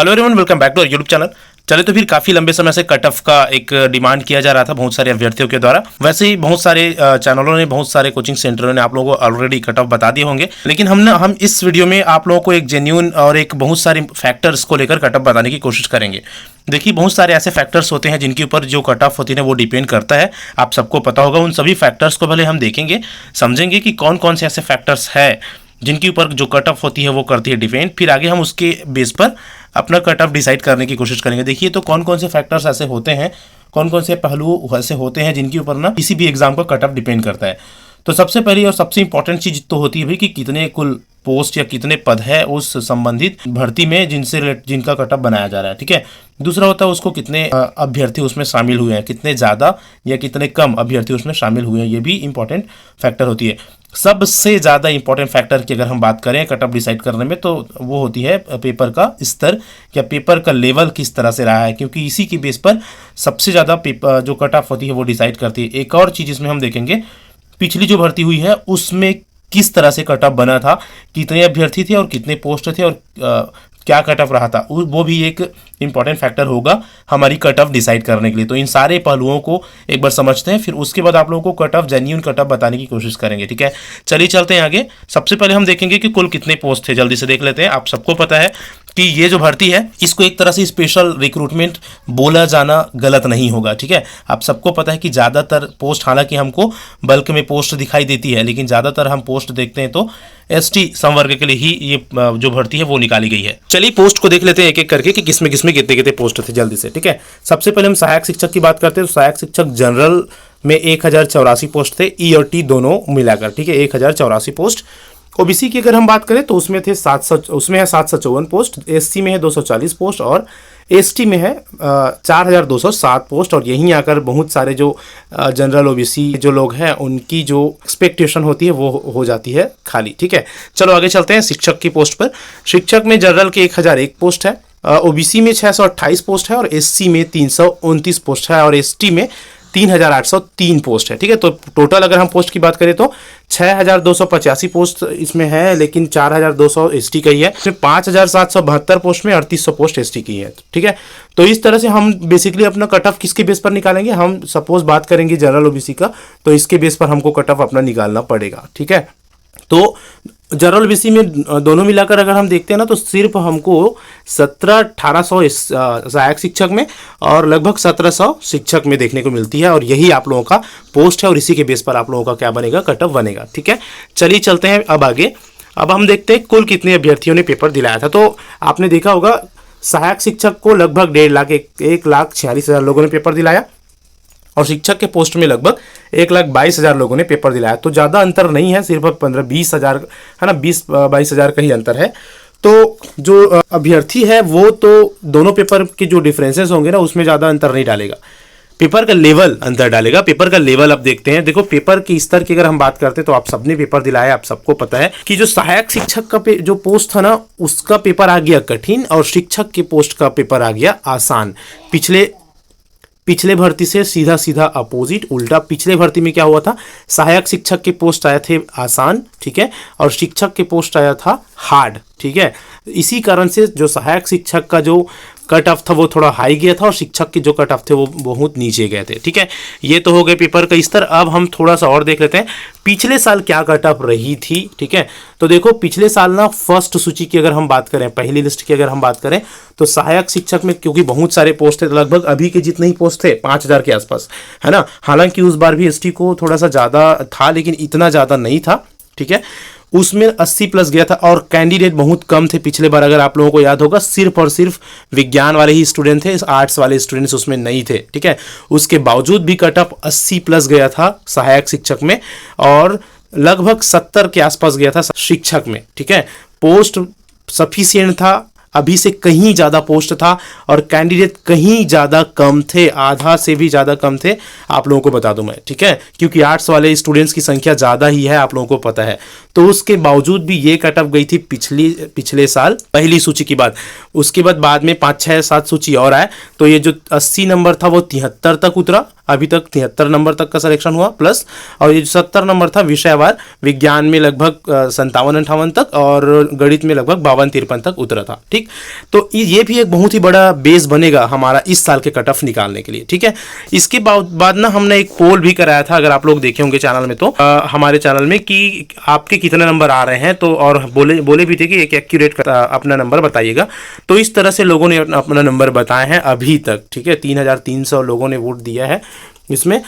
Hello everyone, welcome back to YouTube channel. चले तो फिर काफ़ी लंबे समय से कट ऑफ का एक डिमांड किया जा रहा था बहुत सारे अभ्यर्थियों के द्वारा। वैसे ही बहुत सारे चैनलों ने, बहुत सारे कोचिंग सेंटरों ने आप लोगों को ऑलरेडी कट ऑफ बता दिए होंगे, लेकिन हम इस वीडियो में आप लोगों को एक जेन्युइन और एक बहुत सारे फैक्टर्स को लेकर कट ऑफ बताने की कोशिश करेंगे। देखिए, बहुत सारे ऐसे फैक्टर्स होते हैं जिनके ऊपर जो कट ऑफ होती है वो डिपेंड करता है। आप सबको पता होगा, उन सभी फैक्टर्स को पहले हम देखेंगे, समझेंगे कि कौन कौन से ऐसे फैक्टर्स है जिनके ऊपर जो कट ऑफ होती है वो करती है डिपेंड। फिर आगे हम उसके बेस पर अपना कट ऑफ डिसाइड करने की कोशिश करेंगे। देखिए, तो कौन कौन से फैक्टर्स ऐसे होते हैं, कौन कौन से पहलू ऐसे होते हैं जिनके ऊपर ना किसी भी एग्जाम का कट ऑफ डिपेंड करता है। तो सबसे पहली और सबसे इंपॉर्टेंट चीज तो होती है भाई कि कितने कुल पोस्ट या कितने पद है उस संबंधित भर्ती में जिनका कट ऑफ बनाया जा रहा है। ठीक है। दूसरा होता है उसको कितने अभ्यर्थी उसमें शामिल हुए हैं, कितने ज़्यादा या कितने कम अभ्यर्थी उसमें शामिल हुए हैं, ये भी इंपॉर्टेंट फैक्टर होती है। सबसे ज़्यादा इंपॉर्टेंट फैक्टर की अगर हम बात करें कट ऑफ डिसाइड करने में, तो वो होती है पेपर का स्तर या पेपर का लेवल किस तरह से रहा है, क्योंकि इसी के बेस पर सबसे ज़्यादा पेपर जो कट ऑफ होती है वो डिसाइड करती है। एक और चीज़ इसमें हम देखेंगे, पिछली जो भर्ती हुई है उसमें किस तरह से कट ऑफ बना था, कितने अभ्यर्थी थे और कितने पोस्ट थे और क्या कट ऑफ रहा था, वो भी एक इंपॉर्टेंट फैक्टर होगा हमारी कट ऑफ डिसाइड करने के लिए। तो इन सारे पहलुओं को एक बार समझते हैं, फिर उसके बाद आप लोगों को cut off, genuine cut off बताने की कोशिश करेंगे। ठीक है, चलिए चलते हैं आगे। सबसे पहले हम देखेंगे कि कुल कितने पोस्ट थे, जल्दी से देख लेते हैं। आप सबको पता है कि ये जो भर्ती है इसको एक तरह से स्पेशल रिक्रूटमेंट बोला जाना गलत नहीं होगा। ठीक है, आप सबको पता है कि ज़्यादातर पोस्ट, हालांकि हमको बल्क में पोस्ट दिखाई देती है, लेकिन ज़्यादातर हम पोस्ट देखते हैं तो एसटी संवर्ग के लिए ही ये जो भर्ती है वो निकाली गई है। चलिए पोस्ट को देख लेते हैं एक एक करके कि किसमें कितने कितने पोस्ट थे जल्दी से। ठीक है, सबसे पहले हम सहायक शिक्षक की बात करते हैं। तो सहायक शिक्षक जनरल में 1084 पोस्ट थे, ई और टी दोनों मिलाकर। ठीक है, 1084 पोस्ट। ओबीसी की अगर हम बात करें तो उसमें थे 754 पोस्ट, एससी में है 240 पोस्ट और एसटी में है 4207 पोस्ट। और यहीं आकर बहुत सारे जो जनरल ओबीसी जो लोग हैं उनकी जो एक्सपेक्टेशन होती है वो हो जाती है खाली। ठीक है, चलो आगे चलते हैं शिक्षक की पोस्ट पर। शिक्षक में जनरल के 1001 पोस्ट है, ओबीसी में 628 पोस्ट है और एससी में 329 पोस्ट है और एसटी में 3803 पोस्ट है। ठीक है, तो टोटल अगर हम पोस्ट की बात करें तो 6285 पोस्ट इसमें है, लेकिन 4200 एसटी का ही है। इसमें 5772 पोस्ट में 3800 पोस्ट एसटी की है। ठीक है, तो इस तरह से हम बेसिकली अपना कट ऑफ किसके बेस पर निकालेंगे, हम सपोज बात करेंगे जनरल ओबीसी का, तो इसके बेस पर हमको कट ऑफ अपना निकालना पड़ेगा। ठीक है, तो जनरल ओबीसी में दोनों मिलाकर अगर हम देखते हैं ना, तो सिर्फ हमको 17-1800 सहायक शिक्षक में और लगभग 1700 शिक्षक में देखने को मिलती है, और यही आप लोगों का पोस्ट है और इसी के बेस पर आप लोगों का क्या बनेगा, कट ऑफ बनेगा। ठीक है, चलिए चलते हैं अब आगे। अब हम देखते हैं कुल कितने अभ्यर्थियों ने पेपर दिलाया था। तो आपने देखा होगा सहायक शिक्षक को लगभग 1,46,000 लोगों ने पेपर दिलाया और शिक्षक के पोस्ट में लगभग 1,22,000 लोगों ने पेपर दिलाया। तो ज़्यादा अंतर नहीं है, सिर्फ 15-20 हज़ार है ना, 20-22 हज़ार का ही अंतर है। तो जो अभ्यर्थी है वो तो दोनों पेपर के जो डिफरेंसेस होंगे ना उसमें ज़्यादा अंतर नहीं डालेगा, पेपर का लेवल अंतर डालेगा। पेपर का लेवल अब देखते हैं। देखो, पेपर के स्तर की अगर हम बात करते हैं तो आप सबने पेपर दिलाया, आप सबको पता है कि जो सहायक शिक्षक का जो पोस्ट था ना उसका पेपर आ गया कठिन और शिक्षक के पोस्ट का पेपर आ गया आसान। पिछले भर्ती से सीधा सीधा अपोजिट, उल्टा। पिछले भर्ती में क्या हुआ था, सहायक शिक्षक के पोस्ट आए थे आसान, ठीक है, और शिक्षक के पोस्ट आया था हार्ड। ठीक है, इसी कारण से जो सहायक शिक्षक का जो कट ऑफ था वो थोड़ा हाई गया था और शिक्षक के जो कट ऑफ थे वो बहुत नीचे गए थे। ठीक है, ये तो हो गए पेपर का स्तर। अब हम थोड़ा सा और देख लेते हैं पिछले साल क्या कट ऑफ रही थी। ठीक है, तो देखो पिछले साल ना फर्स्ट सूची की अगर हम बात करें, पहली लिस्ट की अगर हम बात करें, तो सहायक शिक्षक में क्योंकि बहुत सारे पोस्ट थे, लगभग अभी के जितने ही पोस्ट थे 5000 के आसपास, है ना। हालांकि उस बार भी एसटी को थोड़ा सा ज़्यादा था, लेकिन इतना ज़्यादा नहीं था। ठीक है, उसमें 80 प्लस गया था और कैंडिडेट बहुत कम थे पिछले बार। अगर आप लोगों को याद होगा, सिर्फ और सिर्फ विज्ञान वाले ही स्टूडेंट थे, आर्ट्स वाले स्टूडेंट्स उसमें नहीं थे। ठीक है, उसके बावजूद भी कट ऑफ 80 प्लस गया था सहायक शिक्षक में और लगभग 70 के आसपास गया था शिक्षक में। ठीक है, पोस्ट सफिशिएंट था, अभी से कहीं ज़्यादा पोस्ट था और कैंडिडेट कहीं ज़्यादा कम थे, आधा से भी ज़्यादा कम थे, आप लोगों को बता दूं मैं। ठीक है, क्योंकि आर्ट्स वाले स्टूडेंट्स की संख्या ज़्यादा ही है, आप लोगों को पता है। तो उसके बावजूद भी ये कट ऑफ गई थी पिछले साल पहली सूची की बात। उसके बाद में 5, 6, 7 सूची और आए, तो ये जो 80 नंबर था वो 73 तक उतरा अभी तक 73 नंबर तक का सिलेक्शन हुआ प्लस, और ये 70 नंबर था विषयवार, विज्ञान में लगभग 57-58 तक और गणित में लगभग 52-53 तक उतरा था। ठीक, तो ये भी एक बहुत ही बड़ा बेस बनेगा हमारा इस साल के कट ऑफ निकालने के लिए। ठीक है, इसके बाद ना हमने एक पोल भी कराया था, अगर आप लोग देखे होंगे चैनल में, तो हमारे चैनल में कि आपके कितने नंबर आ रहे हैं, तो और बोले भी थे कि एक एक्यूरेट अपना नंबर बताइएगा। तो इस तरह से लोगों ने अपना नंबर बताए हैं अभी तक। ठीक है, 3300 लोगों ने वोट दिया है इसमें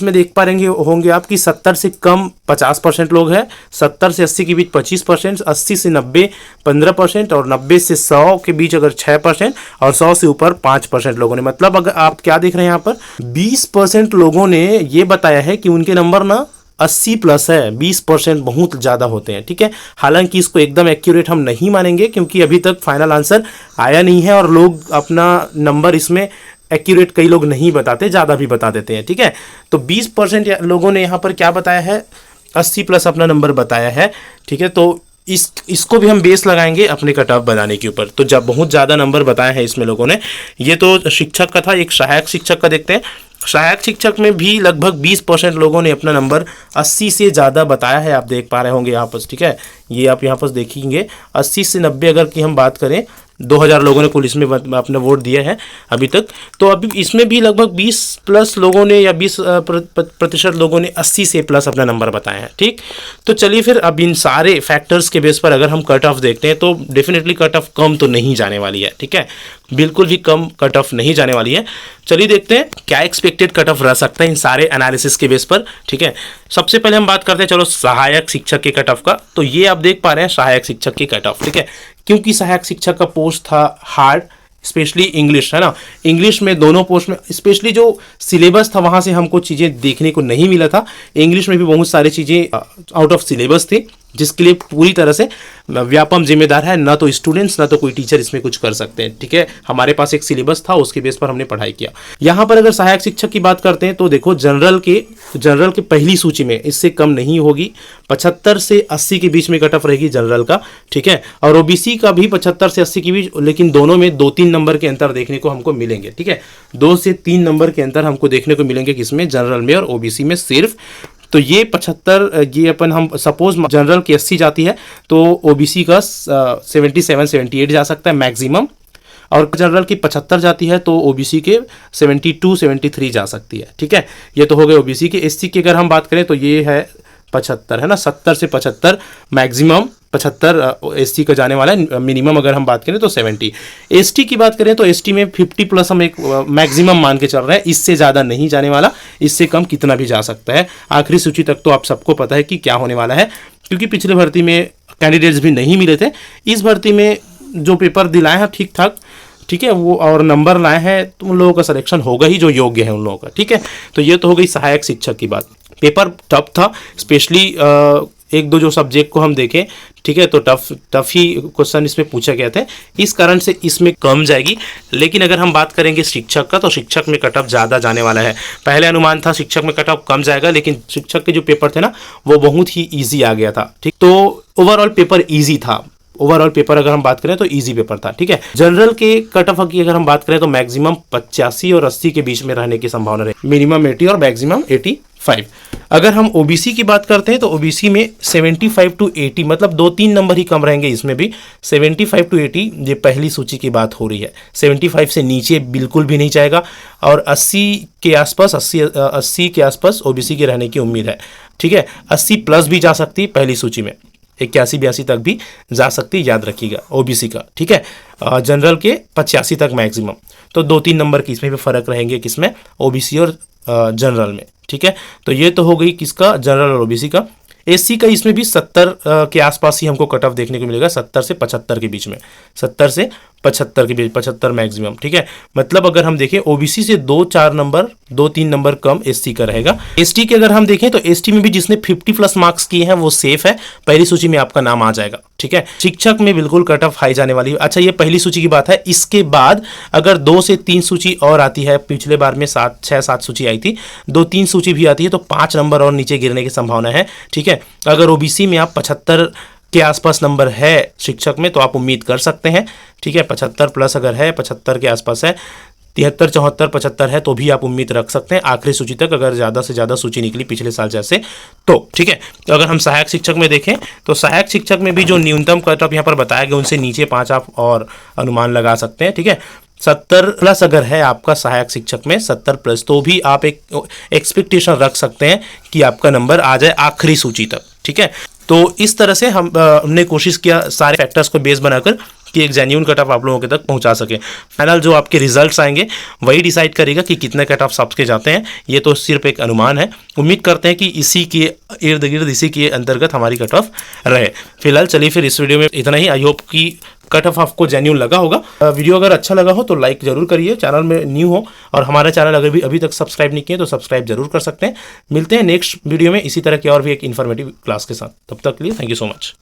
देख पा रहेंगे होंगे आप कि 70 से कम 50% लोग हैं, 70 से 80 के बीच 25%, 80 से 90 15%, और 90 से 100 के बीच अगर 6%, और 100 से ऊपर 5% लोगों ने, मतलब अगर आप क्या देख रहे हैं यहाँ पर 20% लोगों ने ये बताया है कि उनके नंबर ना 80 प्लस है। 20% बहुत ज़्यादा होते हैं। ठीक है, हालांकि इसको एकदम एक्यूरेट हम नहीं मानेंगे क्योंकि अभी तक फाइनल आंसर आया नहीं है और लोग अपना नंबर इसमें एक्यूरेट कई लोग नहीं बताते, ज़्यादा भी बता देते हैं। ठीक है, तो 20% लोगों ने यहाँ पर क्या बताया है, 80 प्लस अपना नंबर बताया है। ठीक है, तो इसको भी हम बेस लगाएंगे अपने कट ऑफ बनाने के ऊपर। तो जब बहुत ज़्यादा नंबर बताए हैं इसमें लोगों ने, ये तो शिक्षक का था। एक सहायक शिक्षक का देखते हैं। सहायक शिक्षक में भी लगभग 20% लोगों ने अपना नंबर 80 से ज़्यादा बताया है, आप देख पा रहे होंगे यहाँ पर। ठीक है, ये आप यहाँ पर देखेंगे 80 से 90 अगर की हम बात करें, 2000 लोगों ने कुल इसमें अपना वोट दिया है अभी तक। तो अभी इसमें भी लगभग 20 प्लस लोगों ने या 20% लोगों ने 80 से प्लस अपना नंबर बताया है। ठीक, तो चलिए फिर अब इन सारे फैक्टर्स के बेस पर अगर हम कट ऑफ देखते हैं तो डेफिनेटली कट ऑफ कम तो नहीं जाने वाली है। ठीक है, बिल्कुल भी कम कट ऑफ नहीं जाने वाली है। चलिए देखते हैं क्या एक्सपेक्टेड कट ऑफ रह सकता है इन सारे एनालिसिस के बेस पर। ठीक है, सबसे पहले हम बात करते हैं चलो सहायक शिक्षक के कट ऑफ का। तो ये आप देख पा रहे हैं सहायक शिक्षक की कट ऑफ। ठीक है, क्योंकि सहायक शिक्षक का पोस्ट था हार्ड, स्पेशली इंग्लिश, है ना। इंग्लिश में दोनों पोस्ट में स्पेशली जो सिलेबस था वहाँ से हमको चीज़ें देखने को नहीं मिला था। इंग्लिश में भी बहुत सारी चीज़ें आउट ऑफ सिलेबस थी, जिसके लिए पूरी तरह से व्यापम जिम्मेदार है, ना तो स्टूडेंट्स ना तो कोई टीचर इसमें कुछ कर सकते हैं। ठीक है, हमारे पास एक सिलेबस था, उसके बेस पर हमने पढ़ाई किया। यहाँ पर अगर सहायक शिक्षक की बात करते हैं तो देखो जनरल के पहली सूची में इससे कम नहीं होगी, 75 से 80 के बीच में कट ऑफ रहेगी जनरल का। ठीक है, और ओबीसी का भी 75 से 80 के बीच, लेकिन दोनों में 2-3 नंबर के अंतर देखने को हमको मिलेंगे। ठीक है, 2 से 3 नंबर के अंतर हमको देखने को मिलेंगे, किसमें, जनरल में और ओबीसी में सिर्फ। तो ये 75, ये अपन हम सपोज जनरल की 80 जाती है तो ओबीसी का 77-78 जा सकता है मैक्सिमम, और जनरल की 75 जाती है तो ओबीसी के 72-73 जा सकती है। ठीक है, ये तो हो गए ओबीसी के। एससी की अगर हम बात करें तो ये है 75, है ना, 70 से 75 मैक्सिमम, 75 एसटी का जाने वाला है, मिनिमम अगर हम बात करें तो 70। एसटी की बात करें तो एसटी में 50 प्लस हम एक मैक्सिमम मान के चल रहे हैं, इससे ज़्यादा नहीं जाने वाला, इससे कम कितना भी जा सकता है। आखिरी सूची तक तो आप सबको पता है कि क्या होने वाला है, क्योंकि पिछले भर्ती में कैंडिडेट्स भी नहीं मिले थे। इस भर्ती में जो पेपर दिलाए हैं ठीक ठाक, ठीक है, वो और नंबर लाए हैं तो उन लोगों का सिलेक्शन होगा ही जो योग्य है उन लोगों का। ठीक है, तो ये तो हो गई सहायक शिक्षक की बात। पेपर टफ था, स्पेशली 1-2 जो सब्जेक्ट को हम देखें, ठीक है, तो टफ ही क्वेश्चन इसमें पूछा गया था, इस कारण से इसमें कम जाएगी। लेकिन अगर हम बात करेंगे शिक्षक का तो शिक्षक में कट ऑफ ज़्यादा जाने वाला है। पहले अनुमान था शिक्षक में कट ऑफ कम जाएगा, लेकिन शिक्षक के जो पेपर थे ना वो बहुत ही ईजी आ गया था। ठीक, तो ओवरऑल पेपर ईजी था। ओवरऑल पेपर अगर हम बात करें तो इजी पेपर था। ठीक है, जनरल के कट ऑफ की अगर हम बात करें तो मैक्सिमम 85 और 80 के बीच में रहने की संभावना रही, मिनिमम 80 और मैक्सिमम 85। अगर हम ओबीसी की बात करते हैं तो ओबीसी में 75 to 80, मतलब 2-3 नंबर ही कम रहेंगे इसमें भी। 75 to 80 ये पहली सूची की बात हो रही है, 75 से नीचे बिल्कुल भी नहीं जाएगा, और 80 के आसपास 80 के आसपास ओबीसी के रहने की उम्मीद है। ठीक है, 80 प्लस भी जा सकती है पहली सूची में, 81-82 तक भी जा सकती, याद रखिएगा ओबीसी का। ठीक है, जनरल के 85 तक मैक्सिमम, तो 2-3 नंबर की इसमें भी फर्क रहेंगे, किसमें, ओबीसी और जनरल में। ठीक है, तो ये तो हो गई किसका, जनरल और ओबीसी का। एससी का इसमें भी 70 के आसपास ही हमको कट ऑफ देखने को मिलेगा, 70 से 75 के बीच में, 70 से 75 के बीच, 75 मैक्सिमम। ठीक है, मतलब अगर हम देखें ओबीसी से 2-4 नंबर, 2-3 नंबर कम एससी का रहेगा। एसटी के अगर हम देखें तो एसटी में भी जिसने 50 प्लस मार्क्स किए हैं वो सेफ है, पहली सूची में आपका नाम आ जाएगा। ठीक है, शिक्षक में बिल्कुल कट ऑफ हाई जाने वाली है। अच्छा, ये पहली सूची की बात है। इसके बाद अगर 2 से 3 सूची और आती है, पिछले बार में 6-7 सूची आई थी, 2-3 सूची भी आती है तो 5 नंबर और नीचे गिरने की संभावना है। ठीक है, अगर ओबीसी में आप 75 के आसपास नंबर है शिक्षक में तो आप उम्मीद कर सकते हैं। ठीक है, 75 प्लस अगर है, 75 के आसपास है, 73, 74, 75 है तो भी आप उम्मीद रख सकते हैं आखिरी सूची तक, अगर ज़्यादा से ज़्यादा सूची निकली पिछले साल जैसे तो। ठीक है, तो अगर हम सहायक शिक्षक में देखें तो सहायक शिक्षक में भी जो न्यूनतम कट ऑफ यहाँ पर बताया गया उनसे नीचे 5 आप और अनुमान लगा सकते हैं। ठीक है, 70+ अगर है आपका सहायक शिक्षक में 70+, तो भी आप एक एक्सपेक्टेशन रख सकते हैं कि आपका नंबर आ जाए आखिरी सूची तक। ठीक है, तो इस तरह से हमने कोशिश किया सारे फैक्टर्स को बेस बनाकर कि एक जेन्युइन कट ऑफ आप लोगों के तक पहुंचा सके। फाइनल जो आपके रिजल्ट्स आएंगे वही डिसाइड करेगा कि कितने कट ऑफ आपके जाते हैं, ये तो सिर्फ एक अनुमान है। उम्मीद करते हैं कि इसी के इर्द गिर्द, इसी के अंतर्गत हमारी कट ऑफ रहे। फिलहाल चलिए फिर इस वीडियो में इतना ही। आई होप कि कट ऑफ आपको जेन्युइन लगा होगा। वीडियो अगर अच्छा लगा हो तो लाइक जरूर करिए, चैनल में न्यू हो और हमारा चैनल अगर भी अभी तक सब्सक्राइब नहीं किए तो सब्सक्राइब जरूर कर सकते हैं। मिलते हैं नेक्स्ट वीडियो में इसी तरह की और भी एक इन्फॉर्मेटिव क्लास के साथ। तब तक के लिए थैंक यू सो मच।